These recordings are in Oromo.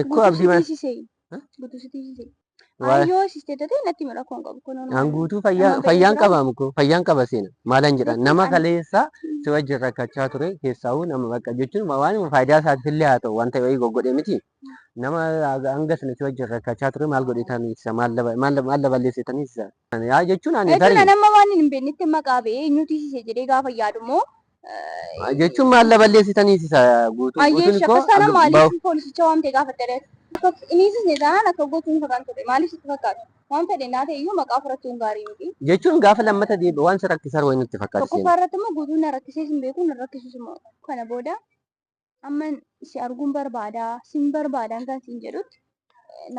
Ecco abdii Guutuu maal? sitii sisee. Guutuu sitii sisee. Waa Ayyoo sisteeta ta'e natti mira kun qabu kun an guutuu fayyaan qabamu ko fayyaan qaba seena maalan jedhan nama kaleessa si wajjin rakkachaa ture keessaa'uu nama bakka jechuun waan faayidaa isaatiillee haa ta'u wanta wayii goggodhe miti nama hanga sana si wajjin rakkachaa ture maal godhetaniisa maal balleessitaniisa yaa jechuun ani tarii nama waan hin beeknetti maqaa ba'ee eenyuti sisee jedhee gaafa yaadu immoo jechuun maal balleessitaniisa guutuu ayyee guutuun koo shakkasana maaliif poolisicha waamtee gaafattee Inisis ne taanaan akka gochuun fakkaan ture maaliif sitti fakkaatu waan fedhe naa ta'e iyyuu maqaa fudhachuun gaarii miti. Jechuun gaafa lammata deebi'u waan si rakkisaa wayi nutti fakkaatu. Tokkoffaa irratti immoo guutuun na rakkisee sin beeku na rakkisus immoo kana booda amma si arguun barbaada sin barbaadan kan sin jedhutti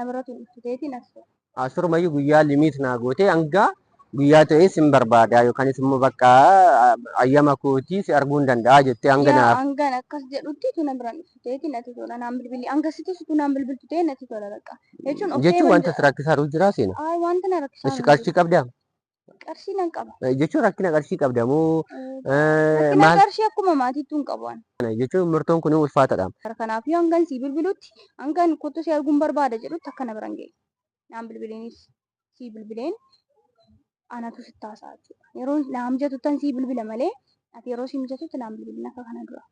namarra tuteetiin as. Asurumayyuu guyyaa limiit naa gootee hanga guyyaa ta'ee sin barbaada yookaanis immoo bakka ayyama kootii si arguu hin danda'a jettee hanga naaf. Hangan akkas jedhutti tu na biraan dhufteetiin natti tola naan bilbilli hanga sitti tu naan bilbiltu ta'e natti tola bakka. Jechuun wanta si rakkisaa jira seena. Wanta na rakkisaa. Qarshii qabdaa? Qarshii nan qaba. Jechuun rakkina qarshii qabda moo rakkina qarshii akkuma maatiitu hin qabu. Jechuun murtoon kun ulfaataadha. Kanaafuu hangan si bilbilutti hangan kottu si arguun barbaada jedhutti akka na biraan ga'e. Naan bilbiliinis si bilbileen anatu sitti haasa'a jechuudha. Yeroo naam jetuttan si bilbila malee ati yeroo si mijatutti naam bilbilin akka kana dura.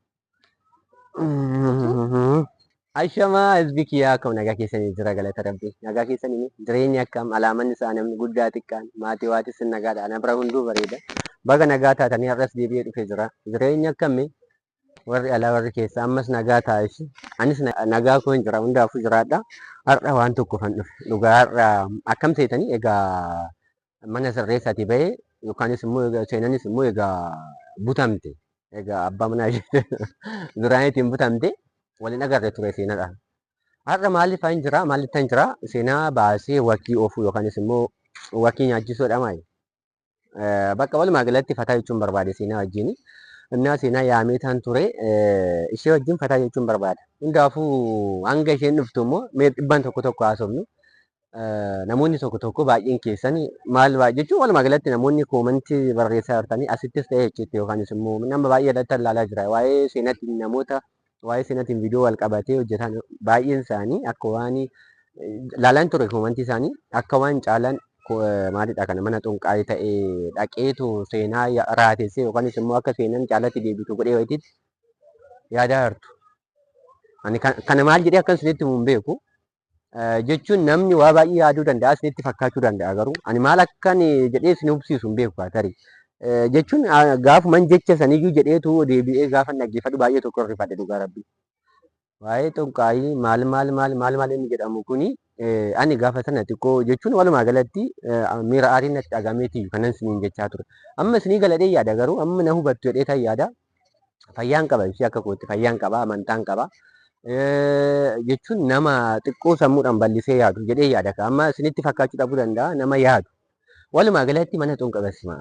Ashamaa hizbii kiyyaa akkam nagaa keessanii jira galata rabbii. Nagaa keessanii jireenyi akkam alaamanni isaa namni guddaa xiqqaan maatii waatis nagaadha. Ana bira hunduu bareeda. Baga nagaa taatanii har'as deebi'ee dhufee jira. Jireenyi akkamii warri alaa warri keessa ammas nagaa taa'eef anis nagaa koo hin jira hundaafuu jiraadha. Har'a waan tokko kan dhufe dhugaa har'a akkam ta'etanii egaa mana sirreessaati bahee yookaanis immoo seenanis immoo egaa butamte. Egaa abbaa manaa ishee duraaniitiin butamte. Waliin agarree ture seenaadha. Har'a maaliif hin jira maaliif hin jira seenaa baasee wakii oofuu yookaanis immoo wakii nyaachisuudha maali. Bakka walumaa galatti fataa jechuun barbaade seenaa wajjin. Innaa seenaa yaamee tan ture ishee wajjin fataa jechuun barbaada. Hundaafuu hanga isheen dhuftu immoo mee dhibban tokko tokko haasofnu. Namoonni tokko tokko baay'een keessan maal jechuun walumaa galatti namoonni koomantii barreessaa jirtanii asittis ta'e jechuutti yookaanis immoo nama baay'ee irratti ilaalaa jira. Waa'ee seenaatti namoota waa'ee seenaatiin viidiyoo wal qabatee hojjetan baay'een isaanii akka waan ilaalan ture koomantii isaanii akka waan caalan maalidha kana mana xunqaa'ee ta'ee dhaqeetu seenaa raatessee yookaanis immoo akka seenaan caalatti deebitu godhee wayititti yaadaa jirtu. Ani kana maal jedhee akkan isinitti himu hin beeku. Jechuun namni waa baay'ee yaaduu danda'a isinitti fakkaachuu danda'a garuu ani maal akkan jedhee isin hubsiisu hin beeku tarii. Jechuun gaafuman jecha saniyyuu jedheetu deebi'ee gaafa dhaggeeffadhu baay'ee tokko rifadhe dhugaa rabbi. Waa'ee xunqaa'ii maal inni jedhamu kuni ani gaafa sana xiqqoo jechuun walumaa galatti miira aariin natti dhagameeti kanan isiniin jechaa ture. Amma isinii galadhee yaada garuu amma na hubattu jedhee tan yaada. Fayyaan qaba ishee akka kootti fayyaan qaba amantaan qaba. Jechuun nama xiqqoo sammuudhaan bal'isee yaadu jedhee yaada. Amma isinitti fakkaachuu dhabuu danda'a nama yaadu. Walumaa galatti mana xunqaa'ee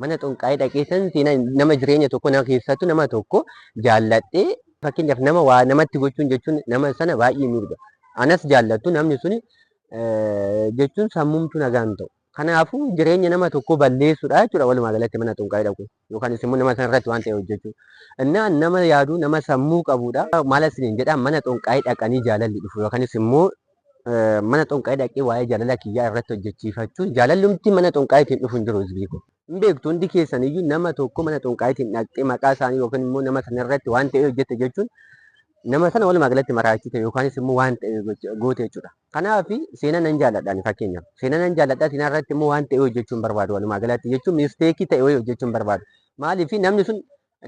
mana xunqaa'ee dhaqeessan seenaa nama jireenya tokko nama keessattuu nama tokko jaalladhee fakkeenyaaf nama waa namatti gochuun jechuun nama sana baay'ee miidha. Anas jaallattu namni suni jechuun sammumtu nagaan ta'u. Kanaafuu jireenya nama tokko balleessuudha jechuudha walumaa galatti mana xunqaa'ee dhaqu yookaanis immoo nama sana irratti waan ta'e hojjechuu. Innaa nama yaadu nama sammuu qabudha. Maal isiniin jedhaa mana xunqaa'ee dhaqanii jaalalli dhufu yookaanis immoo mana xunqaa'ee dhaqee waa'ee jaalala kiyyaa irratti hojjechiifachuun jaalallumti mana xunqaa'eetiin dhufu hin jiru hizbii kun. Hin beektu hundi keessaniyyuu nama tokko mana xunqaa'eetiin dhaqxee maqaa isaanii yookaan immoo nama sana irratti waan ta'e hojjette jechuun nama sana walumaa galatti maraachite yookaanis immoo waan ta'e goote jechuudha. Kanaaf seenaa nan jaalladhaan fakkeenyaaf seenaa nan jaalladhaa seenaa irratti immoo waan ta'e hojjechuun barbaadu walumaa galatti jechuun misteekii ta'e wayii hojjechuun barbaadu. Maaliif namni sun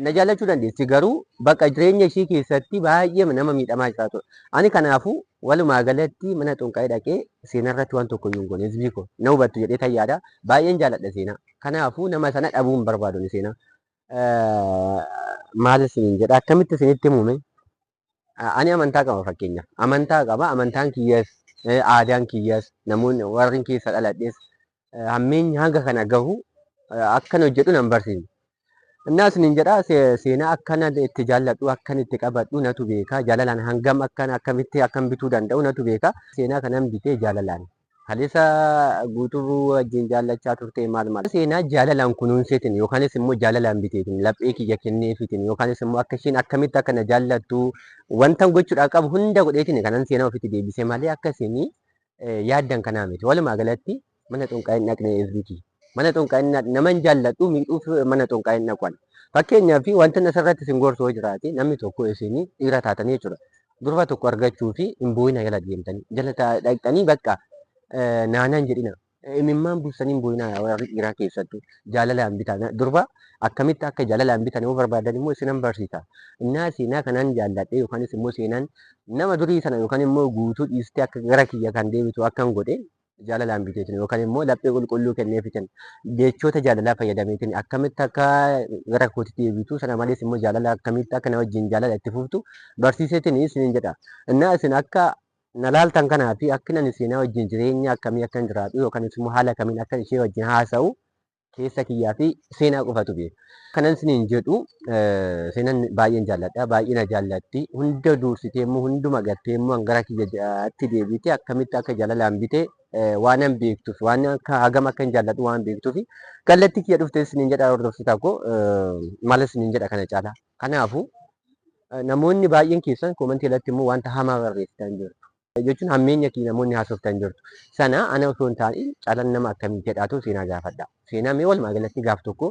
na jaallachuu dandeessi garuu bakka jireenya ishii keessatti baay'ee nama miidhamaa jiraatu. Ani kanaafuu walumaa galatti mana xunqaa'ee dhaqee seenaa irratti waan tokko hin goone hizbii koo na hubattu jedhee tan yaada baay'een jaalladha seenaa. Kanaafuu nama sana dhabuu hin barbaadu seenaa. Maal isiniin jedha akkamitti isinitti himume? Ani amantaa qaba fakkeenyaaf amantaa qaba amantaan kiyyaas aadaan kiyyaas namoonni warri keessa dhaladhees hammeenya hanga kana gahu akkan hojjedhu nan barsiisa. Innaas isiniin jedha seenaa akkana itti jaalladhu akkan itti qabadhu natu beeka jaalalaan hangam akkamitti akkan bituu danda'u natu beeka seenaa kanan bitee jaalalaan Haalisa guutuu wajjin jaallachaa turte maal maal? Seenaa jaalalaan kunuunseetiin yookaanis immoo jaalalaan biteetiin laphee kiyya kenneefiitiin yookaanis immoo akka isheen akkamitti akka na jaallattu wanta gochuudhaaf qabu hunda godheetiin kanan seenaa ofitti deebisee malee akka isheen yaaddan kanaa miti. Walumaa galatti mana xunqaa hin dhaqne eebbiti. Mana xunqaa hin nama hin jaalladhu miidhuuf mana xunqaa hin dhaqan. Fakkeenyaaf wanti asirratti isin gorsoo jiraate namni tokko isin dhiira taatanii jechuudha. Durba tokko argachuu fi hin boo'ina jala deemtanii jala dhaqxanii bakka naanaan jedhina. Imimmaan buusanii hin boo'ina warri dhiiraa keessattuu jaalalaan bitan durba akkamitti akka jaalalaan bitan yoo barbaadan immoo isinan barsiisa. Innaa seenaa kanaan jaalladhe yookaanis immoo seenaan nama durii sana yookaan immoo guutuu dhiistee akka gara kiyya kan deebitu akkan godhe jaalalaan biteetin yookaan immoo laphee qulqulluu kenneefitin jechoota jaalalaa fayyadameetin akkamitti akka gara kootitti deebitu sana malees immoo jaalala akkamitti akka na wajjin jaalala itti fuftu barsiiseetin isinin jedha. Innaa isin akka na laaltan kanaa fi akkinan seenaa wajjin jireenya akkamii akkan jiraatu yookaan immoo haala kamiin akkan ishee wajjin haasa'u keessa kiyyaa fi seenaa qofatu beeku. Kanan isiniin jedhu seenaan baay'een jaalladha. Baay'ee na jaallatti. Hunda dursitee immoo hunduma gartee immoo gara kiyyaatti deebitee akkamitti akka jaalalaan bitee waan an beektuuf waan akka hagam akka hin jaalladhu waan beektuuf kallattii kiyya dhuftee isiniin jedha hordoftoota koo maal isiniin jedha kana caalaa. Kanaafuu namoonni baay'een keessan koomentii irratti immoo wanta hamaa barreessitan jirtu. Jechuun hammeenya kiyya namoonni haasoftan jirtu. Sana ana osoo hin taane caalaan nama akkamii jedhaatu seenaa gaafadha. Seenaa mee walumaa galatti gaaf tokko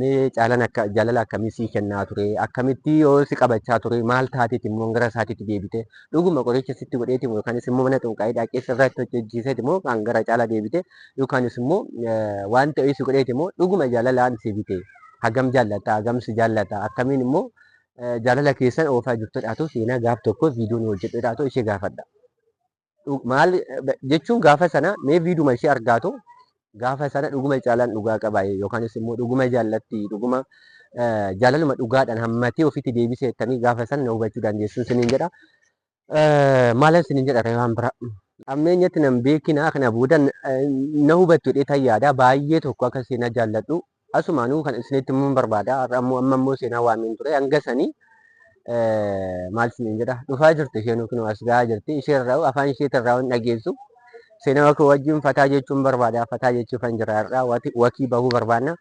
mee caalaan akka jaalala akkamii sii kennaa ture akkamitti yoo si qabachaa ture maal taateeti immoo gara isaatiitti deebite dhuguma qoricha sitti godheeti yookaanis immoo mana xunqaa'ee dhaqee sirratti hojjechiiseeti immoo kan gara caalaa deebite yookaanis immoo waan ta'ee si godheeti immoo dhuguma jaalalaan si bite hagam jaallata hagam si jaallata akkamiin immoo jaalala keessan oofaa jirtudhaatu seenaa gaaf tokko viidiyoon hojjedhudhaatu ishee gaafadha. Maal jechuun gaafa sana mee viidiyuma ishee argaatu gaafa sana dhuguma caalaan dhugaa qabaayee yookaanis immoo dhuguma jaallatti dhuguma jaalaluma dhugaadhaan hammatee ofitti deebisee jettanii gaafa sana na hubachuu dandeessuun siniin jedha. Maalan siniin jedha waan bira. Ammeenyatti nan beekina kana booda na hubattu jedhee yaada baay'ee tokko akka seenaa jaalladhu asumaanuu kan isinitti immoo barbaada. Amma immoo seenaa waamiin ture hanga sanii maal siniin jedha dhufaa jirti isheen yookiin as gahaa jirti isheerraa afaan isheetirraa hin dhageessu. Seenaa wakii wajjin fataa jechuun barbaada. Fataa jechuuf kan jira irraa wakii bahuu barbaadna.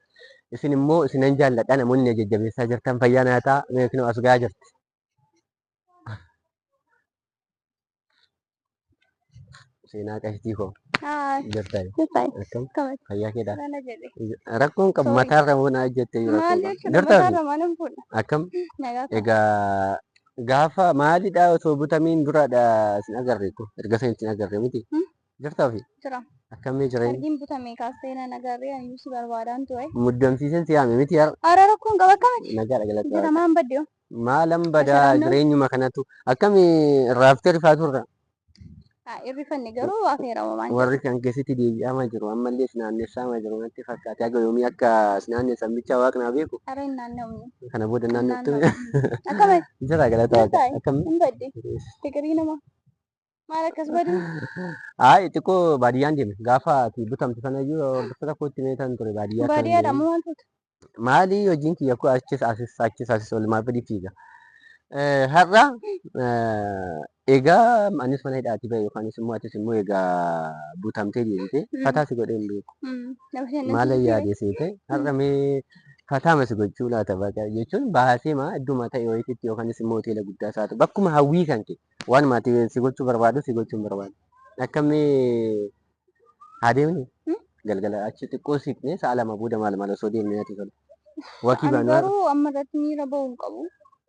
Isin immoo isinan jaalladha namoonni jajjabeessaa jirtan fayyaa naataa yookiin as gahaa jirti. Seenaa qashtii koo jirta akkam fayyaa keedha. Rakkoon qabu mataarra hoonaa jettee jirta akkam egaa gaafa maalidha osoo butamiin duraadha sin agarreeku erga san sin agarree miti. Jirtaa fi Jira. akkamii jireenya Argiin butamee kaastee na nagarree ani si barbaadaan ture. muddamsiisan si yaame miti har'a Ara rakkoon qaba akkamiti? nagaadha Jira galata maan baddee? maalan badaa jireenyuma kanatu akkamii raaftee rifaatu irra Irrifanne garuu afeerama maan warri kan keessatti deebi'amaa jiru ammallee sinaanneessamaa jiru natti fakkaate haga yoomii akka sinaanneessan bicha waaqnaa beeku Ara hin naanna'umne. kana booda naannootti Akkami? jira galata waaqa Jirtaa? akkamii Hin badde? Fikirii nama. Maal akkas badu? Haa xiqqoo baadiyyaan deeme gaafa ati butamtu sanayyuu hordoftoota kootti meetan ture baadiyyaa kan Baadiyyaadha moo wantoota? maalii hojiin kiyya koo achis olumaa fedhi fiiga. Har'a egaa anis mana hidhaati bahe yookaanis immoo atis immoo egaa butamtee deemte fataa si godhee hin beeku. Maala yaadee ta'e har'a mee fataa masi gochuu laata baqa jechuun baasee maa idduma ta'e wayiitti yookaanis immoo hoteela guddaa isaa ta'u bakkuma hawwii kan kee waan maatii si gochuu barbaadu si gochuu hin barbaadu. Akkamii haa deemne galgala achi xiqqoo siqnee sa'a lama booda maal osoo deemnee ati tola. Wakii Ani baanu garuu amma irratti miira ba'uu hin qabu.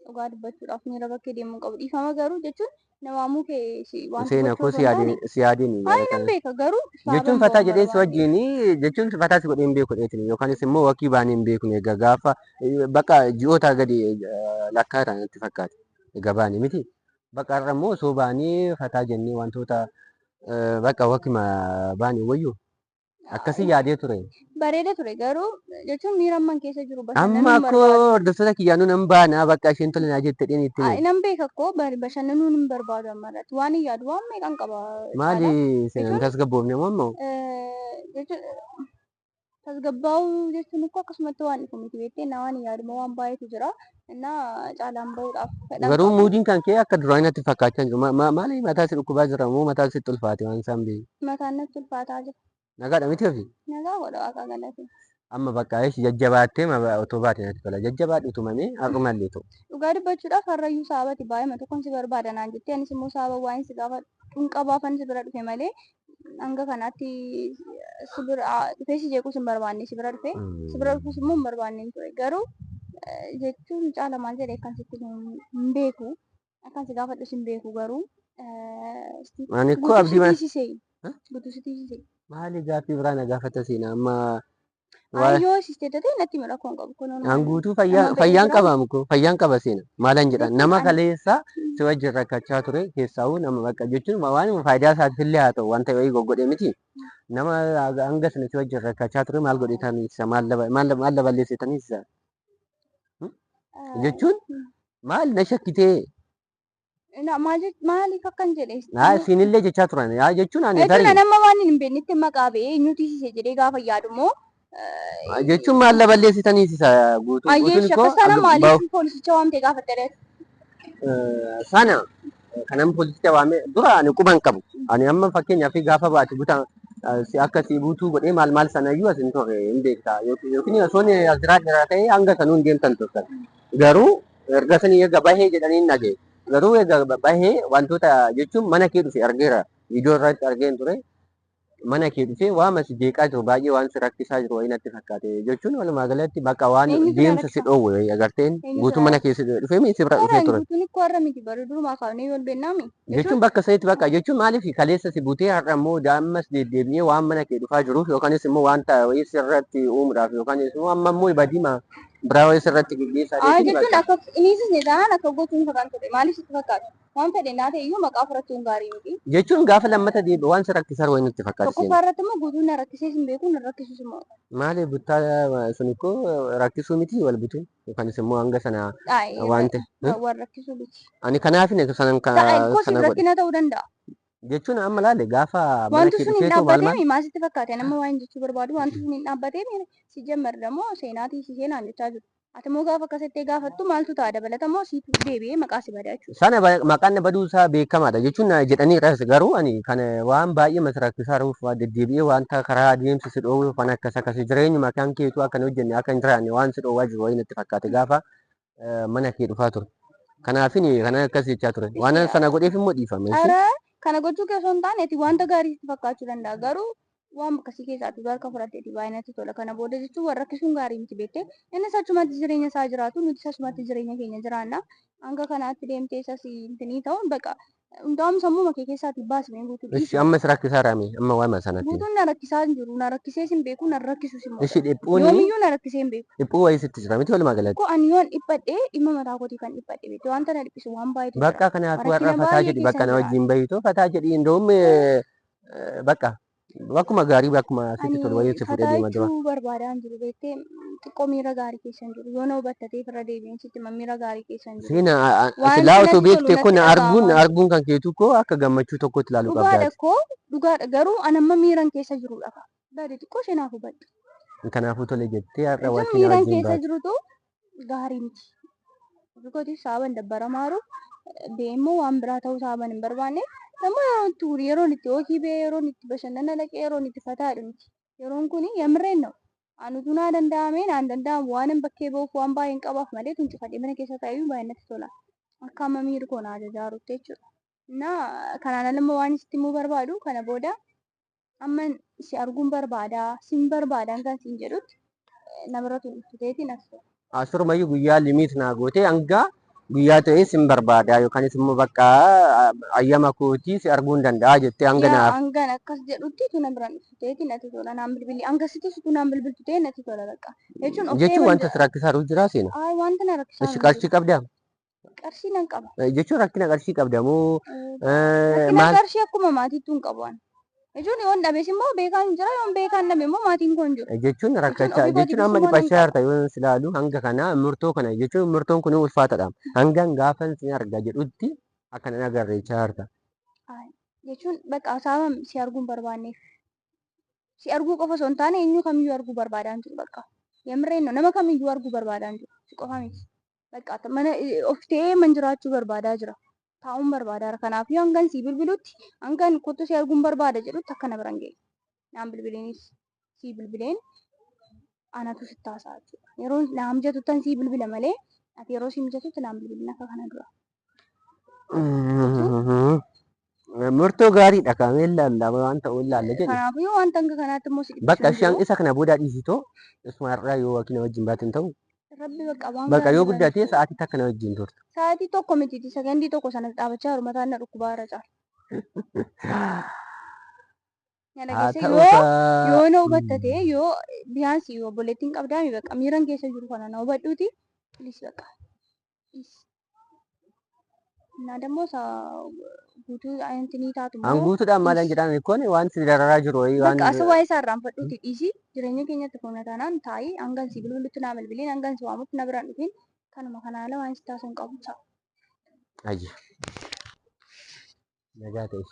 Dhugaa dubbachuudhaaf miira bakkee deemuu hin qabu. Dhiifama garuu jechuun namaamuu kee waan seenaa koo si yaadeen Hayi nan beeka garuu jechuun fataa jedhee si wajjin jechuun fataa si godhee hin beeku dheetin yookaanis immoo wakii baanee hin beeknu egaa gaafa bakka ji'oota gadi lakkaa'atan natti fakkaate egaa baanee miti bakka irra immoo osoo baanee fataa jennee wantoota bakka wakima baanee wayyuu akkasii yaadee ture. bareeda ture garuu jechuun miira amman keessa jiru Amma akkoo hordoftoota kiyyaanuu nan baanaa bakka isheen tola naa jette dheen itti nan beeka akkoo bashannanuun hin barbaadu amma irratti waan hin yaadu waan meeqan qaba. maali seenaan tasgabboofne moo ammoo tasgabbaa'uu jechuun እኮ akkasumatti waan dhufu miti beektee namaan yaaduma waan baay'eetu jira እና caalaan bahuudhaaf fedhan Garuu qabu. muudiin kan kee akka duraanii natti fakkaachaa hin jiru. Maaliif mataa si dhukkubaa jira moo mataa sitti ulfaate waan isaan beeku? Mataan natti ulfaataa jira. Nagaadha miti ofii? Nagaa godha waaqa galate. Amma bakka ishi jajjabaattee otoo baate natti tola. Jajjabaadhu tumamee har'umallee ta'u. Dhugaa dubbachuudhaaf harrayyuu saabati baay'ee tokkoon si barbaada naan jettee anis immoo saaba waan si gaafa dhunqabaafan si bira dhufe malee hanga kanaatti si bira dhufee si jeequu si hin barbaanne si bira dhufe si bira dhufuus immoo hin barbaanne ture garuu jechuun caala maal jedhee akkan sitti hin beeku akkan si gaafadhus hin beeku garuu Ani koo abdii maal? guutuu si tiisisee. Maali gaaffii biraa na gaafata seenaa amma Ayyoo sisteetatee natti mira koon qabu kun hanguutuu fayyaan qabamu ko fayyaan qaba seena maalan jedhan nama kaleessa si wajjin rakkachaa ture keessaa'uu nama bakka jechuun waan faayidaa isaatiifillee haa ta'u wanta wayii goggodhe miti nama hanga sana si wajjin rakkachaa ture maal godhetaniisa maal balleessitaniisa jechuun maal na shakkitee maaliif akkan jedhe siinillee jechaa turan jechuun ani jechuun nama waan hin beeknetti maqaa ba'ee eenyutu tiisise jedhee gaafa yaadummoo jechuun maal balleessitaniisa guutuu ayyeesha akkasana maaliif poolisicha waamtee gaafatte sana kanan poolisicha waamee dura ani quban qabu ani amma fakkeenyaaf gaafa baate buta si akkasii buutuu godhee maal sanayyuu asin turre hin beektaa yookiin osoon asirraa dheeraa ta'e hanga sanuun deemtan turtan garuu erga sanii eega bahee jedhanii hin dhagaye garuu eega bahee wantoota jechuun mana kee dhufe argeera viidiyoo irratti argeen ture mana kee dhufee waama si jeeqaa jiru baay'ee waan si rakkisaa jiru wayii natti fakkaate jechuun walumaa galatti bakka waan deemsa si dhoowwe wayii agarteen guutuu mana keessa dhufee mi si bira dhufee ture. Jechuun bakka sanitti bakka jechuun maaliif kaleessa si buutee har'a immoo daa'immas deddeebi'ee waan mana kee dhufaa jiruuf yookaanis immoo wanta wayii sirratti uumuudhaaf yookaanis immoo amma immoo badiima biraa wayii sirratti gaggeessaa jechuun akka inisis taanaan akka gochuun fakkaan ture maaliif sitti fakkaata? Waan fedhe naa ta'e iyyuu maqaa fudhachuun gaarii miti. Jechuun gaafa lammata deebi'u waan si rakkisaa wayii natti fakkaata. Tokkoffaa irratti immoo guutuun na rakkisee hin beeku na rakkisus immoo. Maali buttaa sun ikkoo rakkisuu miti wal butuun yookaanis immoo hanga sana waan ta'e. Waan rakkisuu miti. Ani kanaaf sanan sana rakkina ta'uu danda'a. Jechuun amma laale gaafa wanti sun hin dhaabbatee maasitti fakkaate nama waan jechuu barbaadu wanti sun hin dhaabbatee si jammar immoo seenaatii si seenaan jechaa jiru. Ati immoo gaafa akkasitti gaafattu maaltu ta'a dabalatamoo siitu deebi'ee maqaa si badaa jechuudha. Sana maqaan baduu isaa beekamaadha jechuun jedhanii irras garuu ani kan waan baay'ee masa rakkisaa jiruuf deddeebi'ee wanta karaa adeemsa si dhoowwe kan akkas jireenyuma kan keetu akka hin hojjenne akka hin jiraanne waan si dhoowwaa jiru wayii natti fakkaate gaafa mana kee dhufaa ture. Kanaafin kana akkas jechaa ture. Waan sana godheef immoo dhiifame. Kana gochuu keessoo hin taane wanta gaarii sitti fakkaachuu danda'a garuu waan akkasii keessaatti harka fudhatteeti baay'inatti tola. Kana booda jechuun warra akkasuun gaarii miti beektee innis achumatti jireenya isaa jiraatu nuti achumatti jireenya keenya jiraanna. Hanga kanaatti deemtee isas intinii ta'uun baqa hundaa'um sammuu kee keessaatti baasnee guutuu. Ishi ammas rakkisaa raame amma waama sanatti. Guutuun na rakkisaa hin jiru na rakkisees hin beeku na rakkisus immoo. Ishi dhiphuuni. Yoomiyyuu na rakkisee hin beeku. Dhiphuu wayii sitti jira miti walumaa galatti. Ko ani yoon dhiphadhee dhimma mataa kootii kan dhiphadhe beekte wanta na dhiphisu waan baay'eetu jira. Bakka kanaatu warra fataa jedhi bakka na wajjin bahiitoo fataa jedhi indoom bakka bakkuma gaarii bakkuma sitti tolu wayii si fuudhee deema dura. Ani barbaadaan jiru beektee xiqqoo miira gaarii keessan jiru yoo na hubattatee irra deebiin sitti miira gaarii keessan jiru. Seena silaa osoo beekte kun arguun kan keetu koo akka gammachuu tokkotti ilaaluu qabdaati. Dhugaadha koo dhugaadha garuu anamma miiran keessa jirudha ka. Baadii xiqqoo ishee naaf hubadhu. Kanaafuu tole jettee har'a wajjin miiran keessa jirutu gaarii miti. Bikooti saaban dabbara maaru deemmoo waan biraa ta'uu saaban hin barbaanne nama tuuri yeroon itti hojii bee yeroon itti bashannana dhaqee yeroon itti fataadha miti. Yeroon kun yamreen na'u. Anutu naa danda'ame naan danda'amu waan hin bakkee ba'uuf waan baay'ee hin qabaaf malee tuncifadhee mana keessa taa'ee baay'ee natti tola. Akka amma miiri koo naa jajaarutti jechuudha. Na kanaan alama waan isitti himuu barbaadu kana booda amma si arguun barbaadaa sin barbaadan kan siin jedhutti namarra tulluftuteeti natti tola. Asurumayyuu guyyaa limiit naa gootee hanga guyyaa ta'ee sin barbaadaa yookaanis immoo bakka ayyama kootii si arguu hin danda'a jettee hanga naaf. Hangan akkas jedhutti tuna biraan dhufteeti natti tola naan bilbilli hanga sitti situ naan bilbiltu ta'e natti tola bakka. Jechuun wanta si rakkisaa jiru jiraa seena. Wanta na rakkisaa jiru. Qarshii qabdaa? Qarshii nan qaba. Jechuun rakkina qarshii qabda moo rakkina qarshii akkuma maatiittuu hin qabu waan. Jechuun yoon dhabees immoo beekaan jira yoon beekaan dhabe immoo maatiin koo hin jiru. Jechuun rakkachaa jechuun amma dhiphachaa jirta yoo silaalu hanga kana murtoo kana jechuun murtoon kun ulfaataadha. Hangan gaafan si arga jedhutti akka nan agarreechaa jirta. Jechuun bakka saaba si arguun barbaanneef Si arguu qofa osoo hin taane eenyu kamiyyuu arguu barbaadaan jiru bakka. Yemirreen no nama kamiyyuu arguu barbaadaan jiru. Si qofa miti. Bakka mana of ta'ee man jiraachuu barbaadaa jira. Taa'uun barbaadaa. Kanaaf yoo hangan si bilbilutti hangan kottu si arguun barbaada jedhutti akka na biran ga'e. Naan bilbiliinis si bilbileen anatu sitti haasa'a jechuudha. Yeroo na mijatuttan si bilbila malee ati yeroo si mijatutti naan bilbilin akka kana dura. Murtoo gaariidha kaamee laallaba waan ta'uu ilaalla jedhe. Kanaafuu wanta hanga kanaatti immoo si Bakka dhibbisuu shan isa kana booda dhiisitoo isuma irraa yoo wakina wajjin baatin ta'u. Rabbi bakka waan Bakka yoo kana guddatee sa'aatii takka na wajjin turte. sa'aatii tokko miti sekendii tokko sanas dhaabachaa jiru mataan na dhukkubaa irra caala. Haa Nalageesse ta'u yoo na hubattatee yoo biyyaansi obboleettiin qabdaami bakka miiran keessa jiru kana na hubadhuuti bilis bakka. Naa dammoo guutuu ayyantinii taatu An guutuudhaan maalan jedhaan kun wanti dararaa jiru wayii waan bakka asa waa'ee isaa irraan fadhuuti dhiisii jireenya keenyatti foona taanaan taa'ii hangan si bilbilutti naa bilbiliin hangan si waamutti na biraan dhufin kanuma kanaa ala waan si taasisan qabu ta'a. Ayya. Nagaa ta'e.